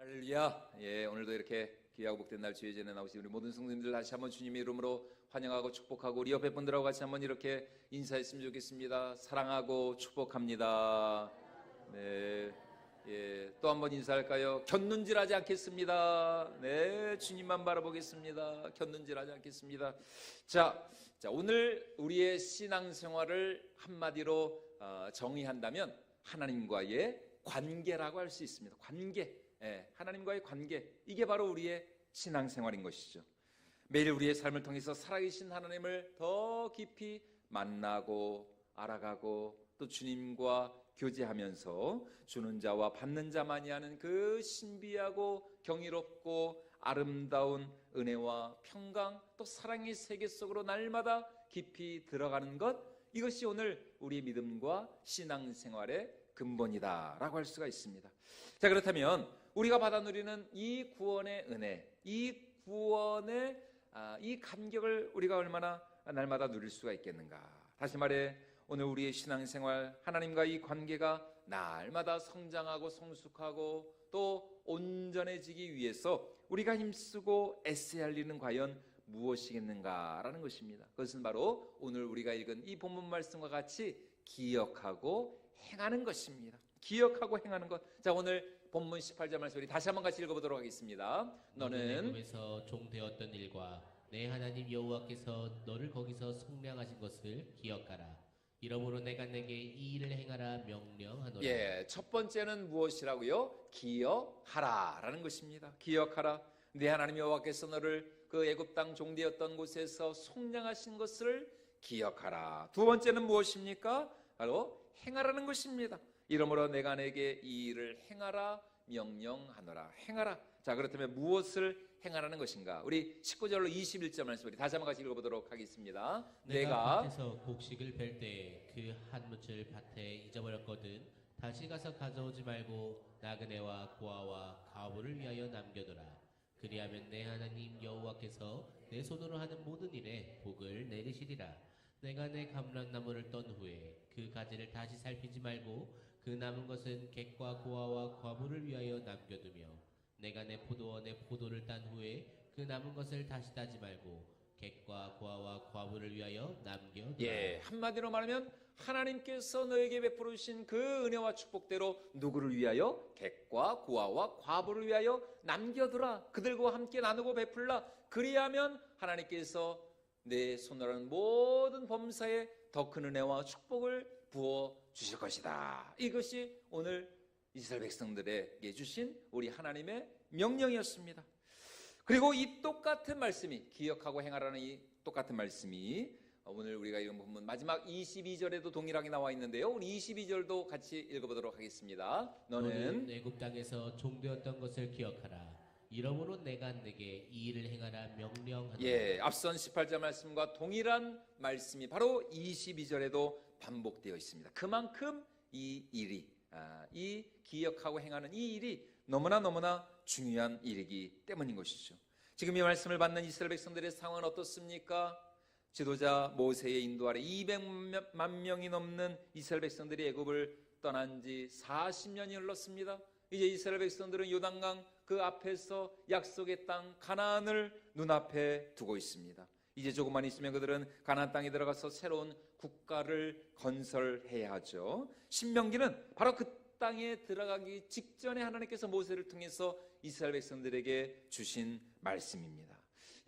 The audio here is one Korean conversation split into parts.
할렐루야. 예, 오늘도 이렇게 귀하고 복된 날 주의 전에 나오신 우리 모든 성도님들 다시 한번 주님의 이름으로 환영하고 축복하고 우리 옆에 분들하고 같이 한번 이렇게 인사했으면 좋겠습니다. 사랑하고 축복합니다. 네, 예, 또 한번 인사할까요? 곁눈질하지 않겠습니다. 네, 주님만 바라보겠습니다. 곁눈질하지 않겠습니다. 자, 오늘 우리의 신앙생활을 한마디로 정의한다면 하나님과의 관계라고 할 수 있습니다. 관계. 예, 하나님과의 관계, 이게 바로 우리의 신앙생활인 것이죠. 매일 우리의 삶을 통해서 살아계신 하나님을 더 깊이 만나고 알아가고 또 주님과 교제하면서 주는 자와 받는 자만이 하는 그 신비하고 경이롭고 아름다운 은혜와 평강 또 사랑의 세계 속으로 날마다 깊이 들어가는 것, 이것이 오늘 우리 믿음과 신앙생활의 근본이다라고 할 수가 있습니다. 자, 그렇다면 우리가 받아 누리는 이 구원의 은혜, 이 구원의 이 감격을 우리가 얼마나 날마다 누릴 수가 있겠는가? 다시 말해 오늘 우리의 신앙생활, 하나님과 이 관계가 날마다 성장하고 성숙하고 또 온전해지기 위해서 우리가 힘쓰고 애써야 할 일은 과연 무엇이겠는가라는 것입니다. 그것은 바로 오늘 우리가 읽은 이 본문 말씀과 같이 기억하고 행하는 것입니다. 기억하고 행하는 것. 자, 오늘 본문 18절 말씀 우리 다시 한번 같이 읽어보도록 하겠습니다. 너는 애굽에서 종되었던 일과 내 하나님 여호와께서 너를 거기서 속량하신 것을 기억하라. 이러므로 내가 내게 이 일을 행하라 명령하노라. 예, 첫 번째는 무엇이라고요? 기억하라라는 것입니다. 기억하라. 내 하나님 여호와께서 너를 그 애굽 땅 종되었던 곳에서 속량하신 것을 기억하라. 두 번째는 무엇입니까? 바로 행하라는 것입니다. 이러므로 내가 내게 이 일을 행하라 명령하노라. 행하라. 자, 그렇다면 무엇을 행하라는 것인가? 우리 19절로 21절 말씀 우리 다시 한번 같이 읽어보도록 하겠습니다. 내가 밭에서 곡식을 벨 때 그 한 묻을 밭에 잊어버렸거든. 다시 가서 가져오지 말고 나그네와 고아와 과부를 위하여 남겨두라. 그리하면 내 하나님 여호와께서 내 손으로 하는 모든 일에 복을 내리시리라. 내가 내 감람나무를 떤 후에 그 가지를 다시 살피지 말고 그 남은 것은 객과 고아와 과부를 위하여 남겨두며 내가 내 포도원에 포도를 딴 후에 그 남은 것을 다시 따지 말고 객과 고아와 과부를 위하여 남겨두라. 예, 한마디로 말하면 하나님께서 너에게 베풀어 주신 그 은혜와 축복대로 누구를 위하여? 객과 고아와 과부를 위하여 남겨두라. 그들과 함께 나누고 베풀라. 그리하면 하나님께서 내 손으로 하는 모든 범사에 더 큰 은혜와 축복을 부어 주실 것이다. 이것이 오늘 이스라엘 백성들에게 주신 우리 하나님의 명령이었습니다. 그리고 이 똑같은 말씀이, 기억하고 행하라는 이 똑같은 말씀이 오늘 우리가 읽은 본문 마지막 22절에도 동일하게 나와 있는데요. 우리 22절도 같이 읽어보도록 하겠습니다. 너는 애굽 땅에서 종되었던 것을 기억하라. 이러므로 내가 내게 이 일을 행하라 명령하노라. 예, 앞선 18절 말씀과 동일한 말씀이 바로 22절에도 반복되어 있습니다. 그만큼 이 일이, 이 기억하고 행하는 이 일이 너무나 중요한 일이기 때문인 것이죠. 지금 이 말씀을 받는 이스라엘 백성들의 상황은 어떻습니까? 지도자 모세의 인도 아래 200만 명이 넘는 이스라엘 백성들이 애굽을 떠난 지 40년이 흘렀습니다. 이제 이스라엘 백성들은 요단강 그 앞에서 약속의 땅 가나안을 눈앞에 두고 있습니다. 이제 조금만 있으면 그들은 가나안 땅에 들어가서 새로운 국가를 건설해야 하죠. 신명기는 바로 그 땅에 들어가기 직전에 하나님께서 모세를 통해서 이스라엘 백성들에게 주신 말씀입니다.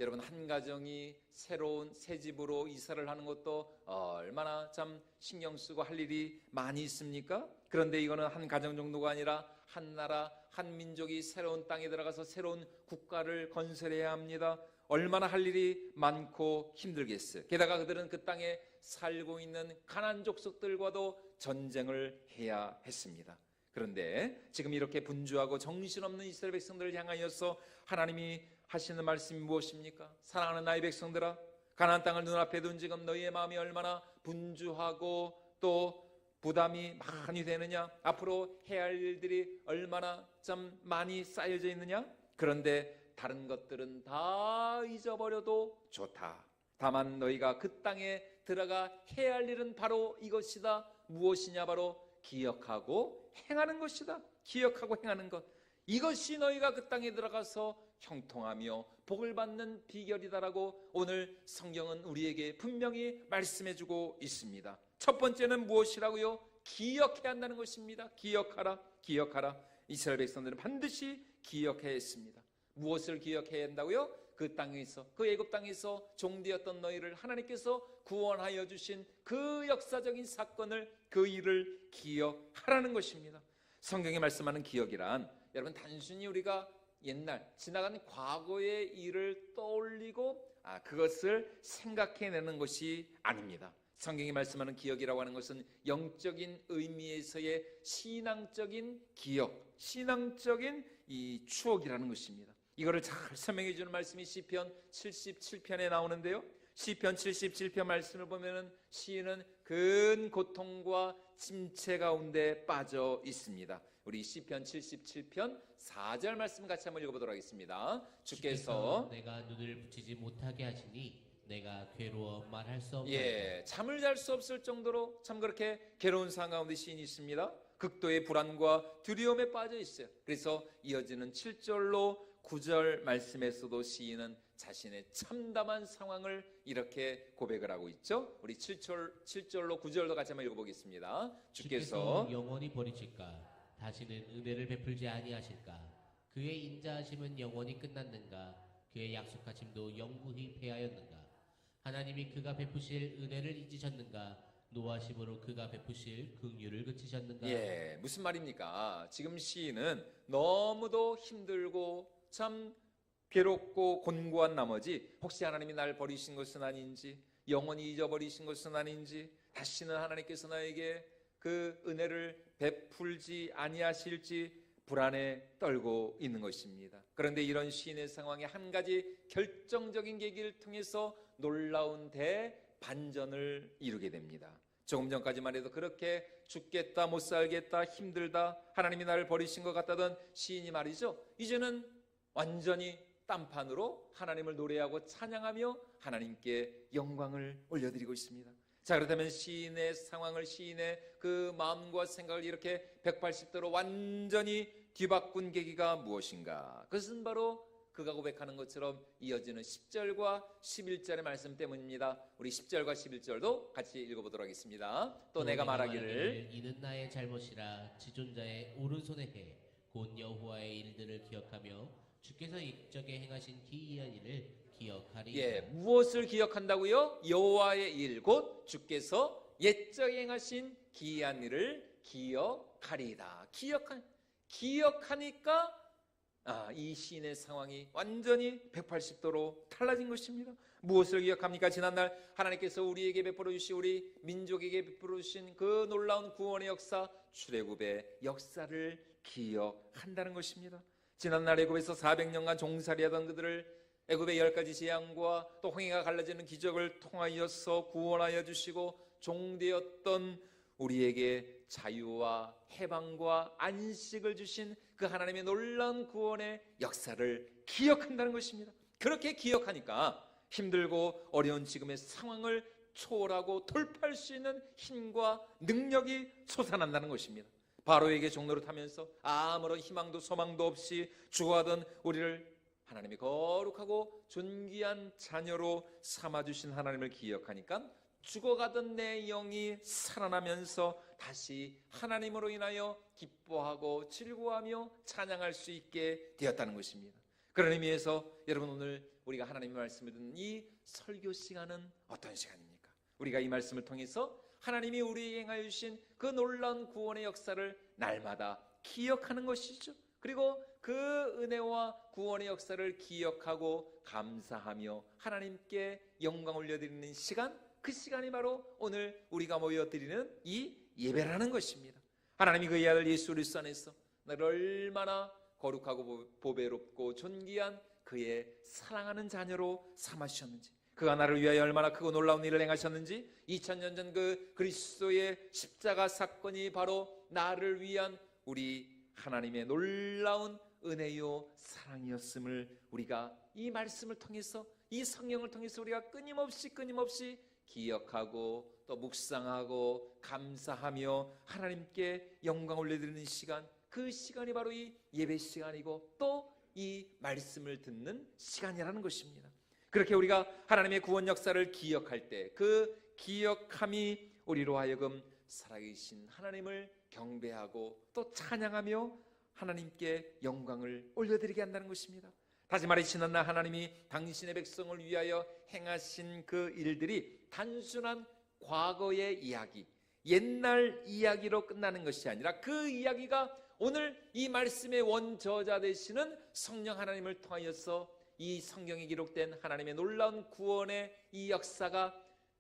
여러분, 한 가정이 새로운 새 집으로 이사를 하는 것도 얼마나 참 신경 쓰고 할 일이 많이 있습니까? 그런데 이거는 한 가정 정도가 아니라 한 나라, 한 민족이 새로운 땅에 들어가서 새로운 국가를 건설해야 합니다. 얼마나 할 일이 많고 힘들겠어요. 게다가 그들은 그 땅에 살고 있는 가나안 족속들과도 전쟁을 해야 했습니다. 그런데 지금 이렇게 분주하고 정신없는 이스라엘 백성들을 향하여서 하나님이 하시는 말씀이 무엇입니까? 사랑하는 나의 백성들아, 가나안 땅을 눈앞에 둔 지금 너희의 마음이 얼마나 분주하고 또 부담이 많이 되느냐? 앞으로 해야 할 일들이 얼마나 좀 많이 쌓여져 있느냐? 그런데 다른 것들은 다 잊어버려도 좋다. 다만 너희가 그 땅에 들어가 해야 할 일은 바로 이것이다. 무엇이냐? 바로 기억하고 행하는 것이다. 기억하고 행하는 것. 이것이 너희가 그 땅에 들어가서 형통하며 복을 받는 비결이다라고 오늘 성경은 우리에게 분명히 말씀해주고 있습니다. 첫 번째는 무엇이라고요? 기억해야 한다는 것입니다. 기억하라, 기억하라. 이스라엘 백성들은 반드시 기억해야 했습니다. 무엇을 기억해야 한다고요? 그 땅에서, 그 애굽 땅에서 종되었던 너희를 하나님께서 구원하여 주신 그 역사적인 사건을, 그 일을 기억하라는 것입니다. 성경이 말씀하는 기억이란 여러분 단순히 우리가 옛날 지나간 과거의 일을 떠올리고 그것을 생각해내는 것이 아닙니다. 성경이 말씀하는 기억이라고 하는 것은 영적인 의미에서의 신앙적인 기억, 신앙적인 이 추억이라는 것입니다. 이거를 잘 설명해 주는 말씀이 시편 77편에 나오는데요. 시편 77편 말씀을 보면은 시인은 큰 고통과 침체 가운데 빠져 있습니다. 우리 시편 77편 4절 말씀 같이 한번 읽어보도록 하겠습니다. 주께서 내가 눈을 붙이지 못하게 하시니 내가 괴로워 말할 수 없나이다. 잠을 잘 수 없을 정도로 참 그렇게 괴로운 상황 가운데 시인이 있습니다. 극도의 불안과 두려움에 빠져 있어요. 그래서 이어지는 7절로 9절 말씀에서도 시인은 자신의 참담한 상황을 이렇게 고백을 하고 있죠. 우리 7절로 9절도 같이 한번 읽어보겠습니다. 주께서 영원히 버리실까? 다시는 은혜를 베풀지 아니하실까? 그의 인자하심은 영원히 끝났는가? 그의 약속하심도 영구히 패하였는가? 하나님이 그가 베푸실 은혜를 잊으셨는가? 노하심으로 그가 베푸실 긍휼을 그치셨는가? 무슨 말입니까? 지금 시인은 너무도 힘들고 참 괴롭고 곤고한 나머지 혹시 하나님이 날 버리신 것은 아닌지, 영원히 잊어버리신 것은 아닌지, 다시는 하나님께서 나에게 그 은혜를 베풀지 아니하실지 불안에 떨고 있는 것입니다. 그런데 이런 시인의 상황에 한 가지 결정적인 계기를 통해서 놀라운 대반전을 이루게 됩니다. 조금 전까지만 해도 그렇게 죽겠다, 못 살겠다, 힘들다, 하나님이 나를 버리신 것 같다던 시인이 말이죠, 이제는 완전히 딴판으로 하나님을 노래하고 찬양하며 하나님께 영광을 올려드리고 있습니다. 자, 그렇다면 시인의 상황을, 시인의 그 마음과 생각을 이렇게 180도로 완전히 뒤바꾼 계기가 무엇인가? 그것은 바로 그가 고백하는 것처럼 이어지는 10절과 11절의 말씀 때문입니다. 우리 10절과 11절도 같이 읽어보도록 하겠습니다. 또 내가 말하기를 이는 나의 잘못이라 지존자의 오른손에 해 곧 여호와의 일들을 기억하며 주께서 이적에 행하신 기이한 일을 기억하리이다. 무엇을 기억한다고요? 여호와의 일, 곧 주께서 옛적에 행하신 기이한 일을 기억하리이다. 기억하니까 이 시인의 상황이 완전히 180도로 달라진 것입니다. 무엇을 기억합니까? 지난날 하나님께서 우리에게 베풀어 주신, 우리 민족에게 베풀어 주신 그 놀라운 구원의 역사, 출애굽의 역사를 기억한다는 것입니다. 지난날 애굽에서 400년간 종살이하던 그들을 애굽의 10가지 재앙과 또 홍해가 갈라지는 기적을 통하여서 구원하여 주시고 종되었던 우리에게 자유와 해방과 안식을 주신 그 하나님의 놀라운 구원의 역사를 기억한다는 것입니다. 그렇게 기억하니까 힘들고 어려운 지금의 상황을 초월하고 돌파할 수 있는 힘과 능력이 솟아난다는 것입니다. 바로에게 종로를 타면서 아무런 희망도 소망도 없이 죽어가던 우리를 하나님이 거룩하고 존귀한 자녀로 삼아주신 하나님을 기억하니까 죽어가던 내 영이 살아나면서 다시 하나님으로 인하여 기뻐하고 즐거워하며 찬양할 수 있게 되었다는 것입니다. 그런 의미에서 여러분, 오늘 우리가 하나님의 말씀을 듣는 이 설교 시간은 어떤 시간입니까? 우리가 이 말씀을 통해서 하나님이 우리에게 행하여 주신 그 놀라운 구원의 역사를 날마다 기억하는 것이죠. 그리고 그 은혜와 구원의 역사를 기억하고 감사하며 하나님께 영광 올려드리는 시간, 그 시간이 바로 오늘 우리가 모여드리는 이 예배라는 것입니다. 하나님이 그의 아들 예수 그리스도 안에서 나를 얼마나 거룩하고 보배롭고 존귀한 그의 사랑하는 자녀로 삼아주셨는지, 그가 나를 위하여 얼마나 크고 놀라운 일을 행하셨는지, 2000년 전 그 그리스도의 십자가 사건이 바로 나를 위한 우리 하나님의 놀라운 은혜요 사랑이었음을 우리가 이 말씀을 통해서, 이 성경을 통해서 우리가 끊임없이 기억하고 또 묵상하고 감사하며 하나님께 영광 올려드리는 시간, 그 시간이 바로 이 예배 시간이고 또 이 말씀을 듣는 시간이라는 것입니다. 그렇게 우리가 하나님의 구원 역사를 기억할 때 그 기억함이 우리로 하여금 살아계신 하나님을 경배하고 또 찬양하며 하나님께 영광을 올려드리게 한다는 것입니다. 다시 말해 지난날 하나님이 당신의 백성을 위하여 행하신 그 일들이 단순한 과거의 이야기, 옛날 이야기로 끝나는 것이 아니라 그 이야기가 오늘 이 말씀의 원저자 되시는 성령 하나님을 통하여서 이 성경에 기록된 하나님의 놀라운 구원의 이 역사가,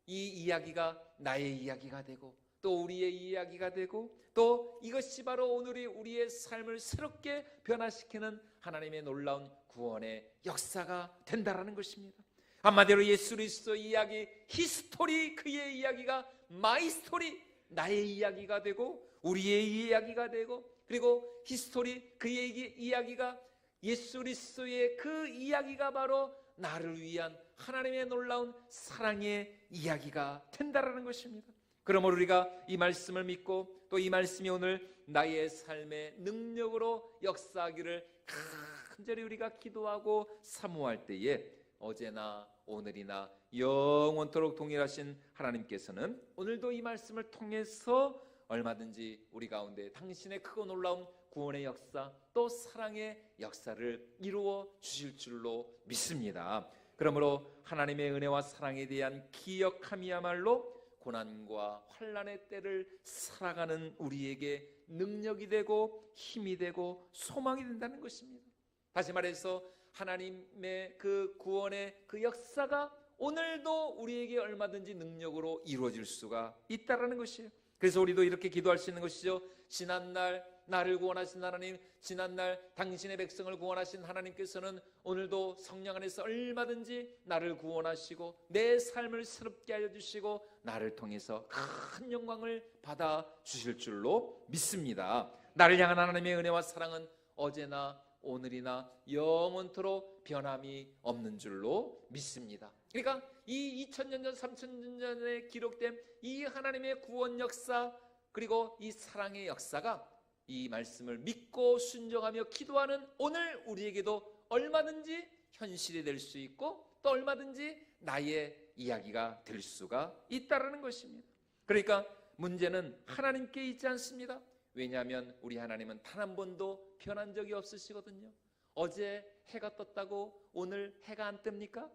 이 이야기가 나의 이야기가 되고 또 우리의 이야기가 되고 또 이것이 바로 오늘이 우리의 삶을 새롭게 변화시키는 하나님의 놀라운 구원의 역사가 된다라는 것입니다. 한마디로 예수 그리스도의 이야기, 히스토리, 그의 이야기가 마이 스토리, 나의 이야기가 되고 우리의 이야기가 되고, 그리고 히스토리, 그의 이야기가 예수 그리스도의 그 이야기가 바로 나를 위한 하나님의 놀라운 사랑의 이야기가 된다라는 것입니다. 그러므로 우리가 이 말씀을 믿고 또 이 말씀이 오늘 나의 삶의 능력으로 역사하기를 간절히 우리가 기도하고 사모할 때에 어제나 오늘이나 영원토록 동일하신 하나님께서는 오늘도 이 말씀을 통해서 얼마든지 우리 가운데 당신의 크고 놀라운 구원의 역사 또 사랑의 역사를 이루어 주실 줄로 믿습니다. 그러므로 하나님의 은혜와 사랑에 대한 기억함이야말로 고난과 환난의 때를 살아가는 우리에게 능력이 되고 힘이 되고 소망이 된다는 것입니다. 다시 말해서 하나님의 그 구원의 그 역사가 오늘도 우리에게 얼마든지 능력으로 이루어질 수가 있다라는 것이에요. 그래서 우리도 이렇게 기도할 수 있는 것이죠. 지난날 나를 구원하신 하나님, 지난날 당신의 백성을 구원하신 하나님께서는 오늘도 성령 안에서 얼마든지 나를 구원하시고 내 삶을 새롭게 하여 주시고 나를 통해서 큰 영광을 받아 주실 줄로 믿습니다. 나를 향한 하나님의 은혜와 사랑은 어제나 오늘이나 영원토록 변함이 없는 줄로 믿습니다. 그러니까 이 2000년 전 3000년 전에 기록된 이 하나님의 구원 역사 그리고 이 사랑의 역사가 이 말씀을 믿고 순종하며 기도하는 오늘 우리에게도 얼마든지 현실이 될 수 있고 또 얼마든지 나의 이야기가 될 수가 있다라는 것입니다. 그러니까 문제는 하나님께 있지 않습니다. 왜냐하면 우리 하나님은 단 한 번도 변한 적이 없으시거든요. 어제 해가 떴다고 오늘 해가 안 뜹니까?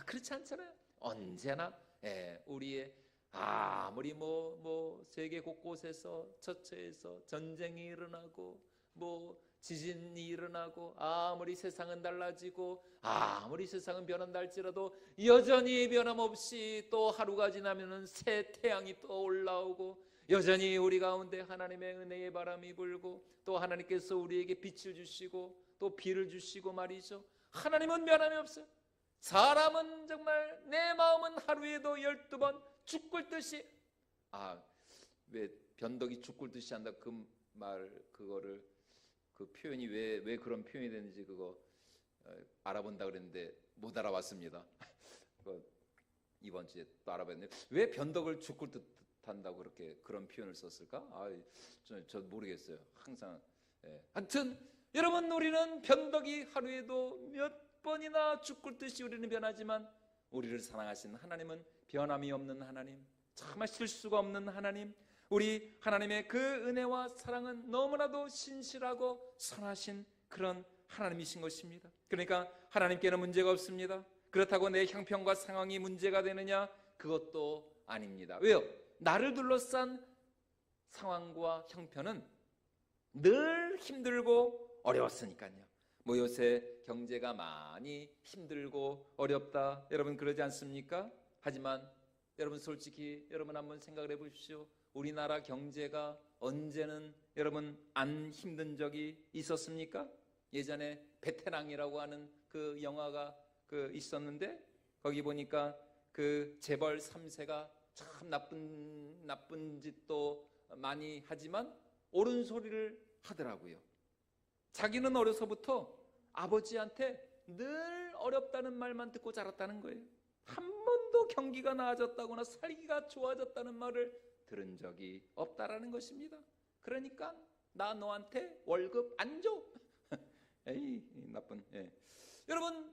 그렇지 않잖아요. 언제나 우리의 아무리 세계 곳곳에서 처처에서 전쟁이 일어나고 지진이 일어나고 아무리 세상은 달라지고 아무리 세상은 변한다 할지라도 여전히 변함없이 또 하루가 지나면은 새 태양이 또 올라오고 여전히 우리 가운데 하나님의 은혜의 바람이 불고 또 하나님께서 우리에게 빛을 주시고 또 비를 주시고 말이죠. 하나님은 변함이 없어요. 사람은 정말 내 마음은 하루에도 12번 죽꿀듯이 왜 변덕이 죽꿀듯이 한다 그 말 그거를 그 표현이 왜 그런 표현이 되는지 그거 알아본다 그랬는데 못 알아봤습니다. 이번 주에 또 알아봤는데 왜 변덕을 죽꿀듯 한다고 그렇게 그런 표현을 썼을까? 저 모르겠어요. 항상 하여튼 여러분 우리는 변덕이 하루에도 몇 번이나 죽꿀듯이 우리는 변하지만 우리를 사랑하신 하나님은 변함이 없는 하나님, 정말 실수가 없는 하나님, 우리 하나님의 그 은혜와 사랑은 너무나도 신실하고 선하신 그런 하나님이신 것입니다. 그러니까 하나님께는 문제가 없습니다. 그렇다고 내 형편과 상황이 문제가 되느냐? 그것도 아닙니다. 왜요? 나를 둘러싼 상황과 형편은 늘 힘들고 어려웠으니까요. 요새 경제가 많이 힘들고 어렵다 여러분 그러지 않습니까? 하지만 여러분 솔직히 여러분 한번 생각을 해보십시오. 우리나라 경제가 언제는 여러분 안 힘든 적이 있었습니까? 예전에 베테랑이라고 하는 그 영화가 있었는데 거기 보니까 그 재벌 3세가 참 나쁜 짓도 많이 하지만 옳은 소리를 하더라고요. 자기는 어려서부터 아버지한테 늘 어렵다는 말만 듣고 자랐다는 거예요. 한 번도 경기가 나아졌다거나 살기가 좋아졌다는 말을 들은 적이 없다라는 것입니다. 그러니까 나 너한테 월급 안 줘. 에이 나쁜. 여러분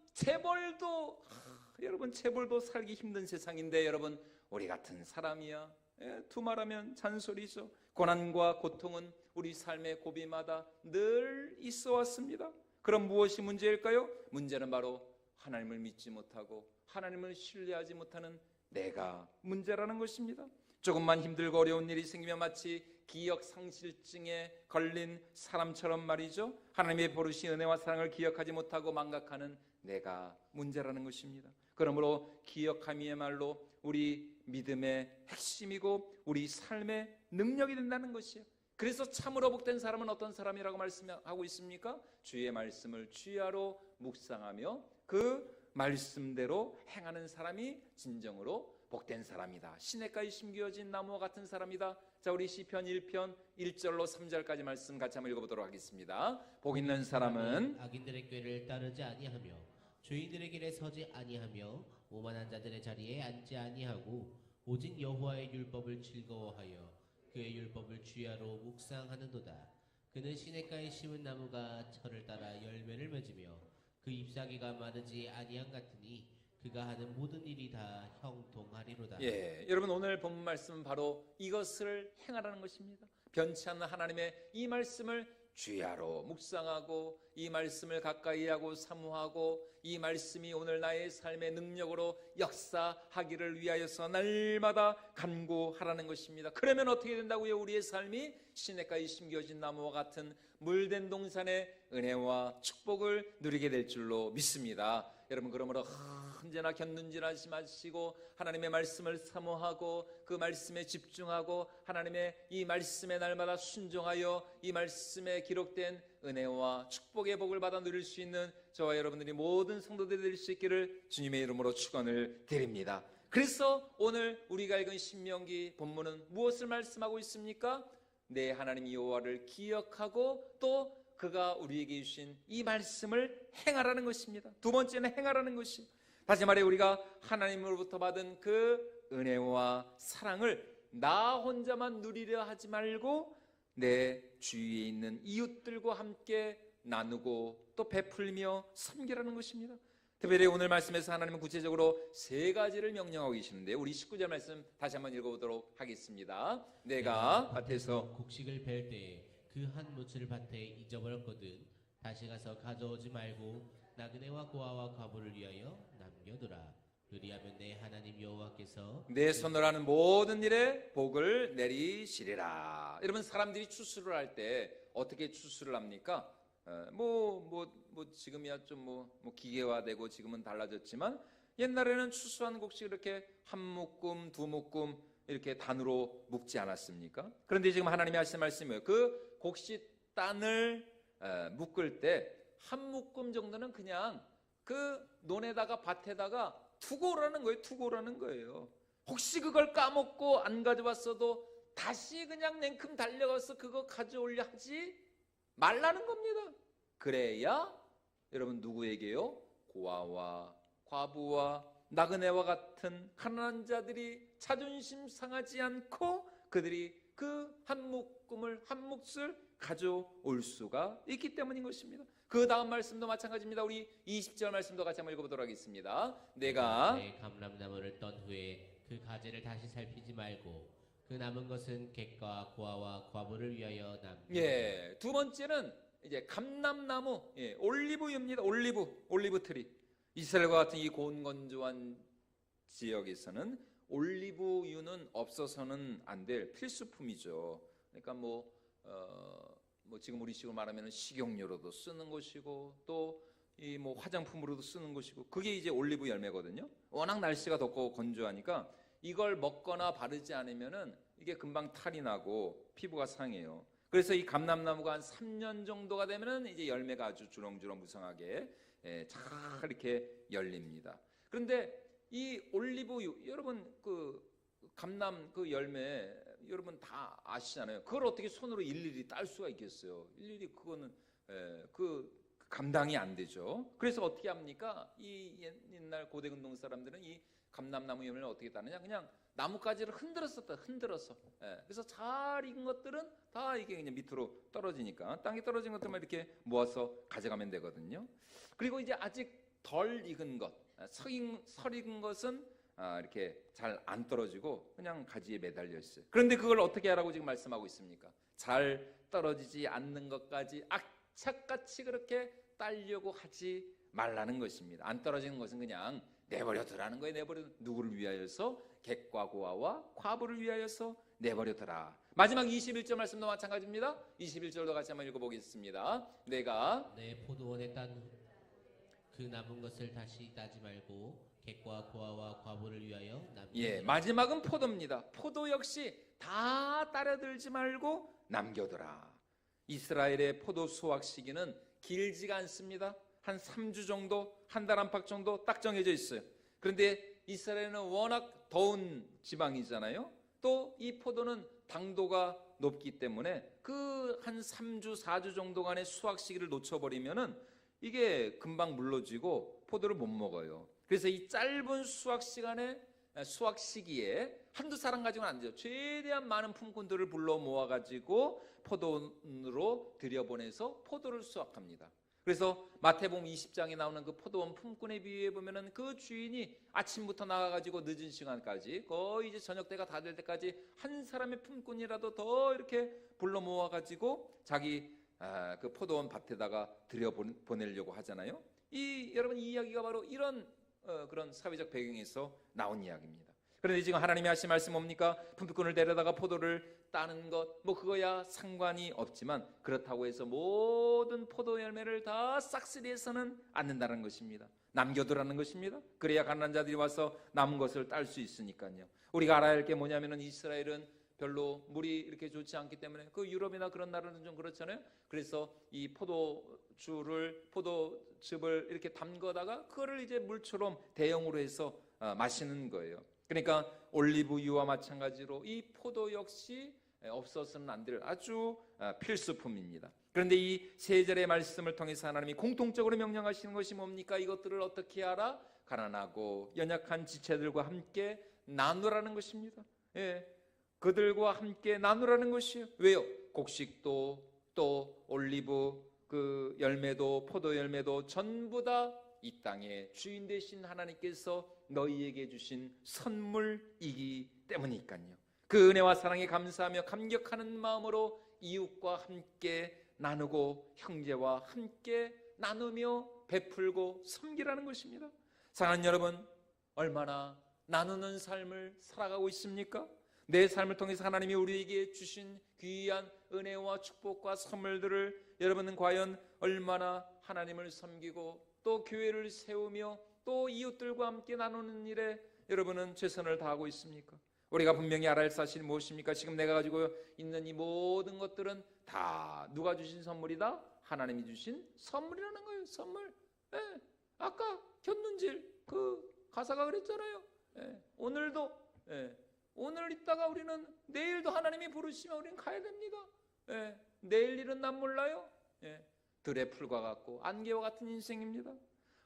재벌도 살기 힘든 세상인데 여러분 우리 같은 사람이야. 두말하면 잔소리죠. 고난과 고통은 우리 삶의 고비마다 늘 있어 왔습니다. 그럼 무엇이 문제일까요? 문제는 바로 하나님을 믿지 못하고 하나님을 신뢰하지 못하는 내가 문제라는 것입니다. 조금만 힘들고 어려운 일이 생기면 마치 기억상실증에 걸린 사람처럼 말이죠. 하나님의 버릇이 은혜와 사랑을 기억하지 못하고 망각하는 내가 문제라는 것입니다. 그러므로 기억함이야말로 우리 믿음의 핵심이고 우리 삶의 능력이 된다는 것이에요. 그래서 참으로 복된 사람은 어떤 사람이라고 말씀하고 있습니까? 주의 말씀을 주야로 묵상하며 그 말씀대로 행하는 사람이 진정으로 복된 사람이다. 시냇가에 심겨진 나무와 같은 사람이다. 자, 우리 시편 1편 1절로 3절까지 말씀 같이 한번 읽어보도록 하겠습니다. 복 있는 사람은 악인들의 꾀를 따르지 아니하며 죄인들의 길에 서지 아니하며 오만한 자들의 자리에 앉지 아니하고 오직 여호와의 율법을 즐거워하여 그의 율법을 주야로 묵상하는도다. 그는 시냇가에 심은 나무가 철을 따라 열매를 맺으며 그 잎사귀가 마르지 아니한 같으니 그가 하는 모든 일이 다 형통하리로다. 여러분 오늘 본 말씀은 바로 이것을 행하라는 것입니다. 변치 않는 하나님의 이 말씀을 주야로 묵상하고 이 말씀을 가까이 하고 사모하고 이 말씀이 오늘 나의 삶의 능력으로 역사하기를 위하여서 날마다 간구하라는 것입니다. 그러면 어떻게 된다고요? 우리의 삶이 시냇가에 심겨진 나무와 같은 물된 동산의 은혜와 축복을 누리게 될 줄로 믿습니다. 여러분 그러므로 언제나 곁눈질하지 마시고 하나님의 말씀을 사모하고 그 말씀에 집중하고 하나님의 이 말씀에 날마다 순종하여 이 말씀에 기록된 은혜와 축복의 복을 받아 누릴 수 있는 저와 여러분들이 모든 성도들이 될 수 있기를 주님의 이름으로 축원을 드립니다. 그래서 오늘 우리가 읽은 신명기 본문은 무엇을 말씀하고 있습니까? 내 하나님 여호와를 기억하고 또 그가 우리에게 주신 이 말씀을 행하라는 것입니다. 두 번째는 행하라는 것이, 다시 말해 우리가 하나님으로부터 받은 그 은혜와 사랑을 나 혼자만 누리려 하지 말고 내 주위에 있는 이웃들과 함께 나누고 또 베풀며 섬기라는 것입니다. 특별히 오늘 말씀에서 하나님은 구체적으로 세 가지를 명령하고 계시는데 우리 19절 말씀 다시 한번 읽어보도록 하겠습니다. 내가 밭에서 곡식을 벨 때에 그 한 무치를 밭에 잊어버렸거든 다시 가서 가져오지 말고 나그네와 고아와 과부를 위하여 남겨두라. 그리하면 내 하나님 여호와께서 내 손으로 하는 모든 일에 복을 내리시리라. 여러분 사람들이 추수를 할 때 어떻게 추수를 합니까? 지금이야 좀 기계화되고 지금은 달라졌지만 옛날에는 추수한 곡식 이렇게 한 묶음 두 묶음 이렇게 단으로 묶지 않았습니까? 그런데 지금 하나님이 하신 말씀이에요. 그 곡식 단을 묶을 때 한 묶음 정도는 그냥 그 논에다가 밭에다가 투고라는 거예요. 투고라는 거예요. 혹시 그걸 까먹고 안 가져왔어도 다시 그냥 냉큼 달려가서 그거 가져오려 하지 말라는 겁니다. 그래야 여러분 누구에게요? 고아와 과부와 나그네와 같은 가난한 자들이 자존심 상하지 않고 그들이 그 한 묶음을 한 몫을 가져올 수가 있기 때문인 것입니다. 그 다음 말씀도 마찬가지입니다. 우리 20절 말씀도 같이 한번 읽어보도록 하겠습니다. 내가 내 감람나무를 떤 후에 그 가지를 다시 살피지 말고 그 남은 것은 객과 고아와 과부를 위하여 남겨. 두 번째는 이제 감람나무, 올리브유입니다. 올리브 트리. 이스라엘과 같은 이 고온건조한 지역에서는 올리브유는 없어서는 안 될 필수품이죠. 그러니까 지금 우리식으로 말하면 식용유로도 쓰는 것이고 또 이 화장품으로도 쓰는 것이고 그게 이제 올리브 열매거든요. 워낙 날씨가 덥고 건조하니까 이걸 먹거나 바르지 않으면은 이게 금방 탈이 나고 피부가 상해요. 그래서 이 감람나무가 한 3년 정도가 되면은 이제 열매가 아주 주렁주렁 무성하게 잘 이렇게 열립니다. 그런데 이 올리브유, 여러분 그 감람 그 열매 여러분 다 아시잖아요. 그걸 어떻게 손으로 일일이 딸 수가 있겠어요? 일일이 그거는 그 감당이 안 되죠. 그래서 어떻게 합니까? 이 옛날 고대 근동 사람들은 이 감람나무 열매를 어떻게 따느냐? 그냥 나뭇가지를 흔들어서. 예, 그래서 잘 익은 것들은 다 이게 그냥 밑으로 떨어지니까 땅에 떨어진 것들만 이렇게 모아서 가져가면 되거든요. 그리고 이제 아직 덜 익은 것, 설 익은 것은 이렇게 잘 안 떨어지고 그냥 가지에 매달려 있어요. 그런데 그걸 어떻게 하라고 지금 말씀하고 있습니까? 잘 떨어지지 않는 것까지 악착같이 그렇게 따려고 하지 말라는 것입니다. 안 떨어지는 것은 그냥 내버려 두라는 거예요. 내버려. 누구를 위하여서? 객과 고아와 과부를 위하여서 내버려 두라. 마지막 21절 말씀도 마찬가지입니다. 21절도 같이 한번 읽어보겠습니다. 내가 내 포도원에 딴 그 남은 것을 다시 따지 말고 객과 고아와 과부를 위하여 남겨두라. 예, 마지막은 포도입니다. 포도 역시 다 따려들지 말고 남겨두라. 이스라엘의 포도 수확 시기는 길지가 않습니다. 한 3주 정도, 한 달 안팎 정도 딱 정해져 있어요. 그런데 이스라엘은 워낙 더운 지방이잖아요. 또 이 포도는 당도가 높기 때문에 그 한 3주, 4주 정도간의 수확 시기를 놓쳐버리면은 이게 금방 물러지고 포도를 못 먹어요. 그래서 이 짧은 수확 시기에 한두 사람 가지고는 안 돼요. 최대한 많은 품꾼들을 불러 모아가지고 포도원으로 들여보내서 포도를 수확합니다. 그래서 마태복음 20장에 나오는 그 포도원 품꾼에 비유해 보면은 그 주인이 아침부터 나가가지고 늦은 시간까지 거의 이제 저녁 때가 다 될 때까지 한 사람의 품꾼이라도 더 이렇게 불러 모아가지고 자기 그 포도원 밭에다가 들여보내려고 하잖아요. 여러분 이 이야기가 바로 이런 그런 사회적 배경에서 나온 이야기입니다. 그런데 지금 하나님이 하신 말씀 뭡니까? 품꾼을 데려다가 포도를 따는 것, 뭐 그거야 상관이 없지만 그렇다고 해서 모든 포도 열매를 다 싹쓸이해서는 않는다는 것입니다. 남겨두라는 것입니다. 그래야 가난한 자들이 와서 남은 것을 딸 수 있으니까요. 우리가 알아야 할 게 뭐냐면은 이스라엘은 별로 물이 이렇게 좋지 않기 때문에 그 유럽이나 그런 나라는 좀 그렇잖아요. 그래서 이 포도즙을 이렇게 담궈다가 그거를 이제 물처럼 대용으로 해서 마시는 거예요. 그러니까 올리브유와 마찬가지로 이 포도 역시 없어서는 안 될 아주 필수품입니다. 그런데 이 세 절의 말씀을 통해서 하나님이 공통적으로 명령하시는 것이 뭡니까? 이것들을 어떻게 하라? 가난하고 연약한 지체들과 함께 나누라는 것입니다. 예, 그들과 함께 나누라는 것이에요. 왜요? 곡식도 또 올리브 그 열매도 포도 열매도 전부 다 이 땅의 주인 되신 하나님께서 너희에게 주신 선물이기 때문이니까요. 그 은혜와 사랑에 감사하며 감격하는 마음으로 이웃과 함께 나누고 형제와 함께 나누며 베풀고 섬기라는 것입니다. 사랑하는 여러분, 얼마나 나누는 삶을 살아가고 있습니까? 내 삶을 통해서 하나님이 우리에게 주신 귀한 은혜와 축복과 선물들을 여러분은 과연 얼마나 하나님을 섬기고 또 교회를 세우며 또 이웃들과 함께 나누는 일에 여러분은 최선을 다하고 있습니까? 우리가 분명히 알아야 할 사실이 무엇입니까? 지금 내가 가지고 있는 이 모든 것들은 다 누가 주신 선물이다? 하나님이 주신 선물이라는 거예요. 선물. 예, 아까 곁눈질 그 가사가 그랬잖아요. 예, 오늘도 오늘 있다가 우리는 내일도 하나님이 부르시면 우리는 가야 됩니다. 예, 내일 일은 난 몰라요. 예, 들의 풀과 같고 안개와 같은 인생입니다.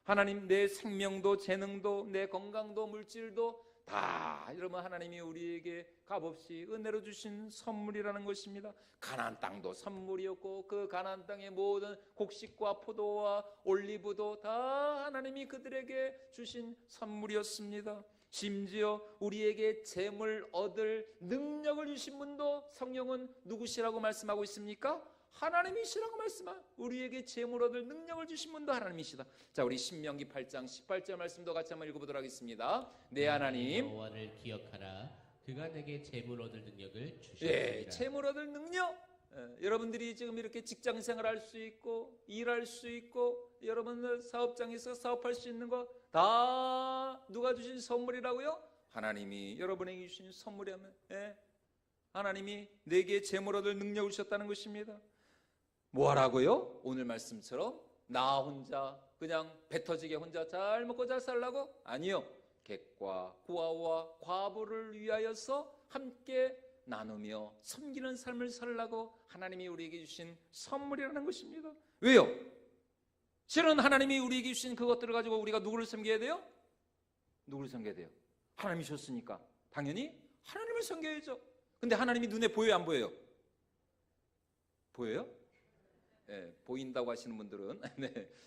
하나님 내 생명도 재능도 내 건강도 물질도 다 여러분 하나님이 우리에게 값없이 은혜로 주신 선물이라는 것입니다. 가나안 땅도 선물이었고 그 가나안 땅의 모든 곡식과 포도와 올리브도 다 하나님이 그들에게 주신 선물이었습니다. 심지어 우리에게 재물 얻을 능력을 주신 분도 성령은 누구시라고 말씀하고 있습니까? 하나님이시라고 말씀하고 우리에게 재물 얻을 능력을 주신 분도 하나님이시다. 자, 우리 신명기 8장 18절 말씀도 같이 한번 읽어보도록 하겠습니다. 내 하나님 여호와를 기억하라. 그가 내게 재물 얻을 능력을 주셨습니다. 예, 재물 얻을 능력. 여러분들이 지금 이렇게 직장생활 할 수 있고 일할 수 있고 여러분들 사업장에서 사업할 수 있는 거 다 누가 주신 선물이라고요? 하나님이 여러분에게 주신 선물이라면 하나님이 내게 재물 얻을 능력을 주셨다는 것입니다. 뭐하라고요? 오늘 말씀처럼 나 혼자 그냥 배 터지게 혼자 잘 먹고 잘 살라고? 아니요. 객과 고아와 과부를 위하여서 함께 나누며 섬기는 삶을 살라고 하나님이 우리에게 주신 선물이라는 것입니다. 왜요? 실은 하나님이 우리에게 주신 그것들을 가지고 우리가 누구를 섬겨야 돼요? 누구를 섬겨야 돼요? 하나님이 줬으니까 당연히 하나님을 섬겨야죠. 근데 하나님이 눈에 보여요, 안 보여요? 보여요? 예, 보인다고 하시는 분들은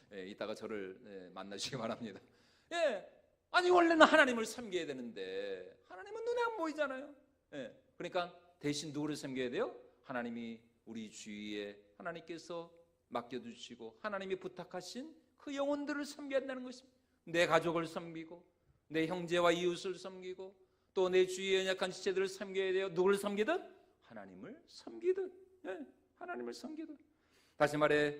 네, 이따가 저를 만나시기 바랍니다. 예, 아니 원래는 하나님을 섬겨야 되는데 하나님은 눈에 안 보이잖아요. 예, 그러니까 대신 누구를 섬겨야 돼요? 하나님이 우리 주위에 하나님께서 맡겨주시고 하나님이 부탁하신 그 영혼들을 섬겨야 한다는 것입니다. 내 가족을 섬기고 내 형제와 이웃을 섬기고 또 내 주위에 연약한 지체들을 섬겨야 돼요. 누구를 섬기든? 하나님을 섬기든. 예, 하나님을 섬기든. 다시 말해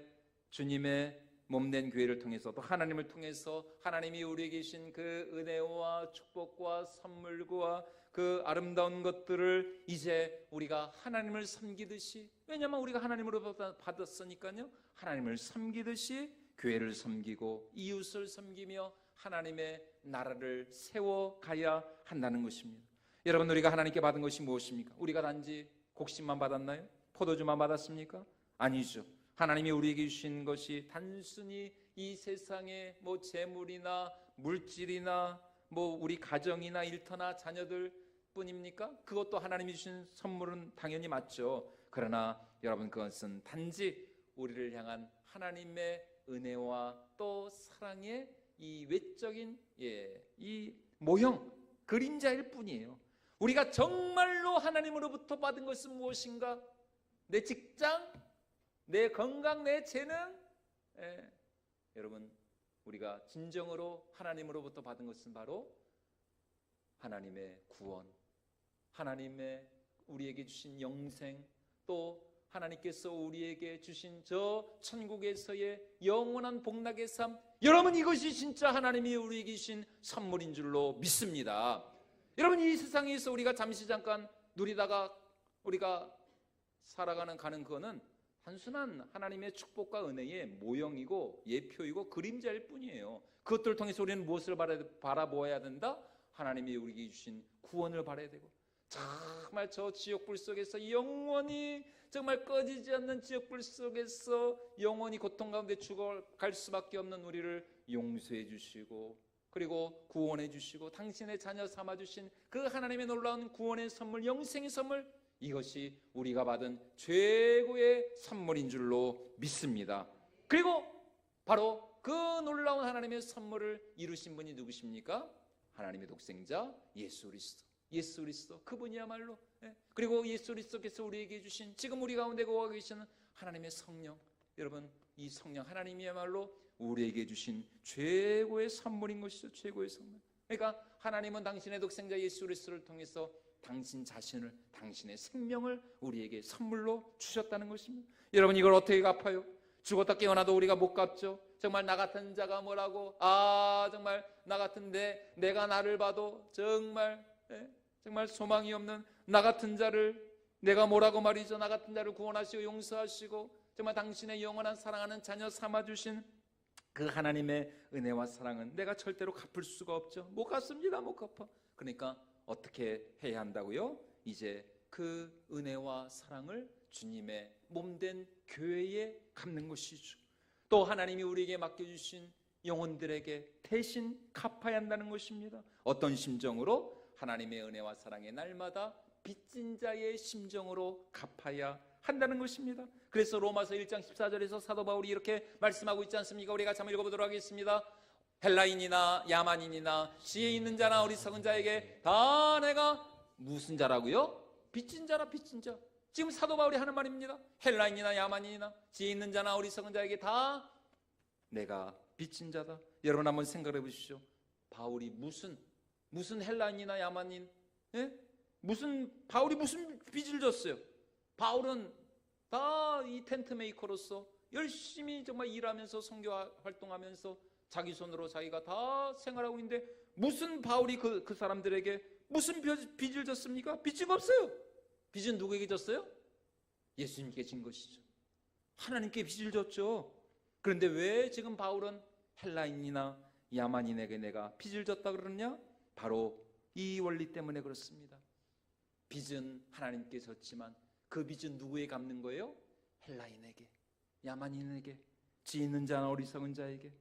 주님의 몸된 교회를 통해서 또 하나님을 통해서 하나님이 우리에게 주신 그 은혜와 축복과 선물과 그 아름다운 것들을 이제 우리가 하나님을 섬기듯이, 왜냐하면 우리가 하나님으로 받았으니까요, 하나님을 섬기듯이 교회를 섬기고 이웃을 섬기며 하나님의 나라를 세워가야 한다는 것입니다. 여러분, 우리가 하나님께 받은 것이 무엇입니까? 우리가 단지 곡식만 받았나요? 포도주만 받았습니까? 아니죠. 하나님이 우리에게 주신 것이 단순히 이 세상의 뭐 재물이나 물질이나 뭐 우리 가정이나 일터나 자녀들 뿐입니까? 그것도 하나님이 주신 선물은 당연히 맞죠. 그러나 여러분, 그것은 단지 우리를 향한 하나님의 은혜와 또 사랑의 이 외적인 이 모형, 그림자일 뿐이에요. 우리가 정말로 하나님으로부터 받은 것은 무엇인가? 내 직장, 내 건강, 내 재능. 여러분, 우리가 진정으로 하나님으로부터 받은 것은 바로 하나님의 구원, 하나님의 우리에게 주신 영생, 또 하나님께서 우리에게 주신 저 천국에서의 영원한 복락의 삶. 여러분, 이것이 진짜 하나님이 우리에게 주신 선물인 줄로 믿습니다. 여러분, 이 세상에서 우리가 잠시 잠깐 누리다가 우리가 살아가는 그거는 단순한 하나님의 축복과 은혜의 모형이고 예표이고 그림자일 뿐이에요. 그것들을 통해서 우리는 무엇을 바라보아야 된다? 하나님이 우리에게 주신 구원을 바라야 되고, 정말 저 지옥불 속에서 영원히 정말 꺼지지 않는 지옥불 속에서 영원히 고통 가운데 죽어갈 수밖에 없는 우리를 용서해 주시고, 그리고 구원해 주시고 당신의 자녀 삼아 주신 그 하나님의 놀라운 구원의 선물, 영생의 선물, 이것이 우리가 받은 최고의 선물인 줄로 믿습니다. 그리고 바로 그 놀라운 하나님의 선물을 이루신 분이 누구십니까? 하나님의 독생자 예수 그리스도. 예수 그리스도, 그분이야말로. 그리고 예수 그리스도께서 우리에게 주신, 지금 우리 가운데 거하고 계시는 하나님의 성령. 여러분, 이 성령 하나님이야말로 우리에게 주신 최고의 선물인 것이죠. 최고의 선물. 그러니까 하나님은 당신의 독생자 예수 그리스도를 통해서 당신 자신을, 당신의 생명을 우리에게 선물로 주셨다는 것입니다. 여러분, 이걸 어떻게 갚아요? 죽었다 깨어나도 우리가 못 갚죠. 정말 나 같은 자가 뭐라고, 정말 나 같은데 내가 나를 봐도 정말 소망이 없는 나 같은 자를 내가 뭐라고 말이죠. 나 같은 자를 구원하시고 용서하시고 정말 당신의 영원한 사랑하는 자녀 삼아주신 그 하나님의 은혜와 사랑은 내가 절대로 갚을 수가 없죠. 못 갚습니다. 못 갚아. 그러니까 어떻게 해야 한다고요? 이제 그 은혜와 사랑을 주님의 몸된 교회에 갚는 것이죠. 또 하나님이 우리에게 맡겨주신 영혼들에게 대신 갚아야 한다는 것입니다. 어떤 심정으로? 하나님의 은혜와 사랑에 날마다 빚진 자의 심정으로 갚아야 한다는 것입니다. 그래서 로마서 1장 14절에서 사도 바울이 이렇게 말씀하고 있지 않습니까? 우리가 한번 읽어보도록 하겠습니다. 헬라인이나 야만인이나 지혜 있는 자나 어리석은 자에게 다 내가 무슨 자라고요? 빚진 자라. 빚진 자. 지금 사도 바울이 하는 말입니다. 헬라인이나 야만인이나 지혜 있는 자나 어리석은 자에게 다 내가 빚진 자다. 여러분, 한번 생각해 보십시오. 바울이 무슨 헬라인이나 야만인, 바울이 무슨 빚을 졌어요? 바울은 다 이 텐트 메이커로서 열심히 정말 일하면서 선교 활동하면서 자기 손으로 자기가 다 생활하고 있는데 무슨 바울이 그 사람들에게 무슨 빚을 졌습니까? 빚진 거 없어요. 빚은 누구에게 졌어요? 예수님께 진 것이죠. 하나님께 빚을 졌죠. 그런데 왜 지금 바울은 헬라인이나 야만인에게 내가 빚을 졌다 그러느냐? 바로 이 원리 때문에 그렇습니다. 빚은 하나님께 졌지만 그 빚은 누구에 갚는 거예요? 헬라인에게, 야만인에게, 지혜 있는 자나 어리석은 자에게.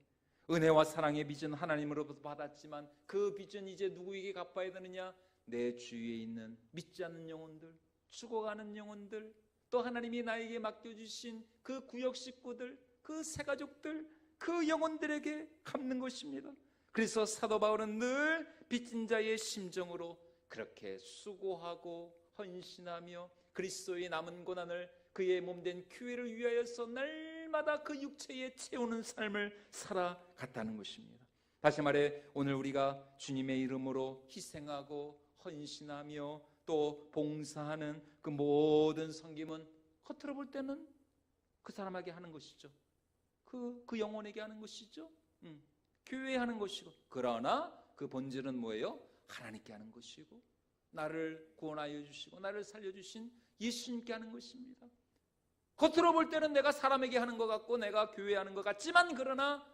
은혜와 사랑의 빚은 하나님으로부터 받았지만 그 빚은 이제 누구에게 갚아야 되느냐? 내 주위에 있는 믿지 않는 영혼들, 죽어가는 영혼들, 또 하나님이 나에게 맡겨주신 그 구역 식구들, 그 새가족들, 그 영혼들에게 갚는 것입니다. 그래서 사도 바울은 늘 빚진 자의 심정으로 그렇게 수고하고 헌신하며 그리스도의 남은 고난을 그의 몸된 교회를 위하여서 날마다 그 육체에 채우는 삶을 살아갔다는 것입니다. 다시 말해 오늘 우리가 주님의 이름으로 희생하고 헌신하며 또 봉사하는 그 모든 섬김은 겉으로 볼 때는 그 사람에게 하는 것이죠. 그 영혼에게 하는 것이죠. 교회에 하는 것이고, 그러나 그 본질은 뭐예요? 하나님께 하는 것이고, 나를 구원하여 주시고 나를 살려주신 예수님께 하는 것입니다. 겉으로 볼 때는 내가 사람에게 하는 것 같고 내가 교회에 하는 것 같지만, 그러나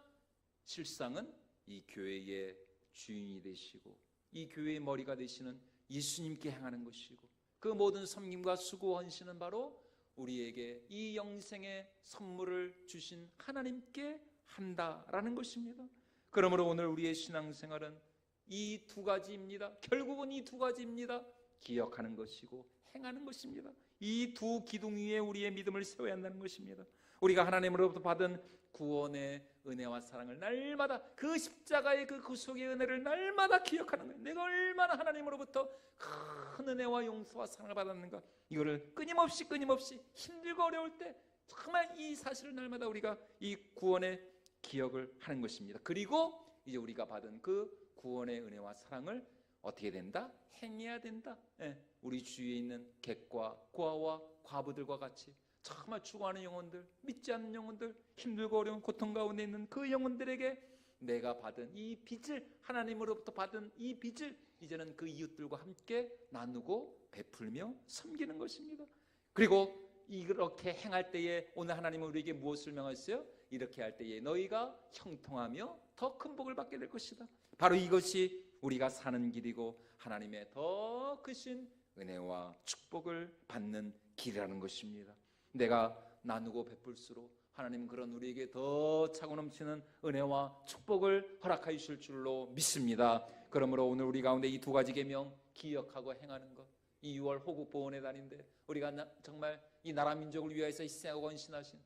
실상은 이 교회의 주인이 되시고 이 교회의 머리가 되시는 예수님께 행하는 것이고, 그 모든 섬김과 수고 헌신은 바로 우리에게 이 영생의 선물을 주신 하나님께 한다라는 것입니다. 그러므로 오늘 우리의 신앙생활은 이 두 가지입니다. 결국은 이 두 가지입니다. 기억하는 것이고 행하는 것입니다. 이 두 기둥 위에 우리의 믿음을 세워야 한다는 것입니다. 우리가 하나님으로부터 받은 구원의 은혜와 사랑을 날마다, 그 십자가의 그 구속의 은혜를 날마다 기억하는 거예요. 내가 얼마나 하나님으로부터 큰 은혜와 용서와 사랑을 받았는가, 이거를 끊임없이 힘들고 어려울 때 정말 이 사실을 날마다 우리가 이 구원의 기억을 하는 것입니다. 그리고 이제 우리가 받은 그 구원의 은혜와 사랑을 어떻게 된다? 행해야 된다. 우리 주위에 있는 객과 고아와 과부들과 같이 정말 죽어가는 영혼들, 믿지 않는 영혼들, 힘들고 어려운 고통 가운데 있는 그 영혼들에게 내가 받은 이 빚을, 하나님으로부터 받은 이 빚을 이제는 그 이웃들과 함께 나누고 베풀며 섬기는 것입니다. 그리고 이렇게 행할 때에 오늘 하나님은 우리에게 무엇을 명하셨어요? 이렇게 할 때에 너희가 형통하며 더 큰 복을 받게 될 것이다. 바로 이것이 우리가 사는 길이고 하나님의 더 크신 은혜와 축복을 받는 길이라는 것입니다. 내가 나누고 베풀수록 하나님은 그런 우리에게 더 차고 넘치는 은혜와 축복을 허락하여 주실 줄로 믿습니다. 그러므로 오늘 우리 가운데 이 두 가지 계명, 기억하고 행하는 것, 이 6월 호국 보훈의 달인데 우리가 정말 이 나라 민족을 위하여서 희생하고 헌신하신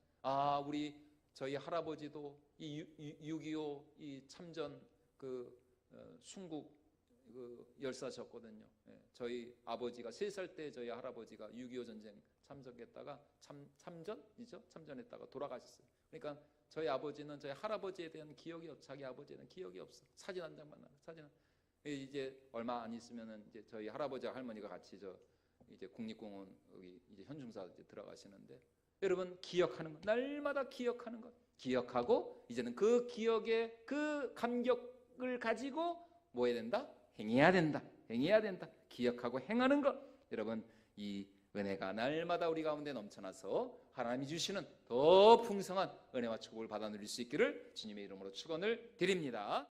우리 저희 할아버지도 이 6.25 이 참전 순국 열사셨거든요. 저희 아버지가 3살 때 저희 할아버지가 6.25 전쟁 참전했다가 참전했다가 돌아가셨어요. 그러니까 저희 아버지는 저희 할아버지에 대한 기억이 없어. 자기 아버지에 대한 기억이 없어. 사진 한 장만 나와. 이제 얼마 안 있으면은 이제 저희 할아버지와 할머니가 같이 이제 국립공원 여기 이제 현충사 이제 들어가시는데, 여러분 기억하는 것, 날마다 기억하는 것, 기억하고 이제는 그 기억의 그 감격을 가지고 뭐 해야 된다? 행해야 된다. 기억하고 행하는 것. 여러분 이 은혜가 날마다 우리 가운데 넘쳐나서 하나님이 주시는 더 풍성한 은혜와 축복을 받아 누릴 수 있기를 주님의 이름으로 축원을 드립니다.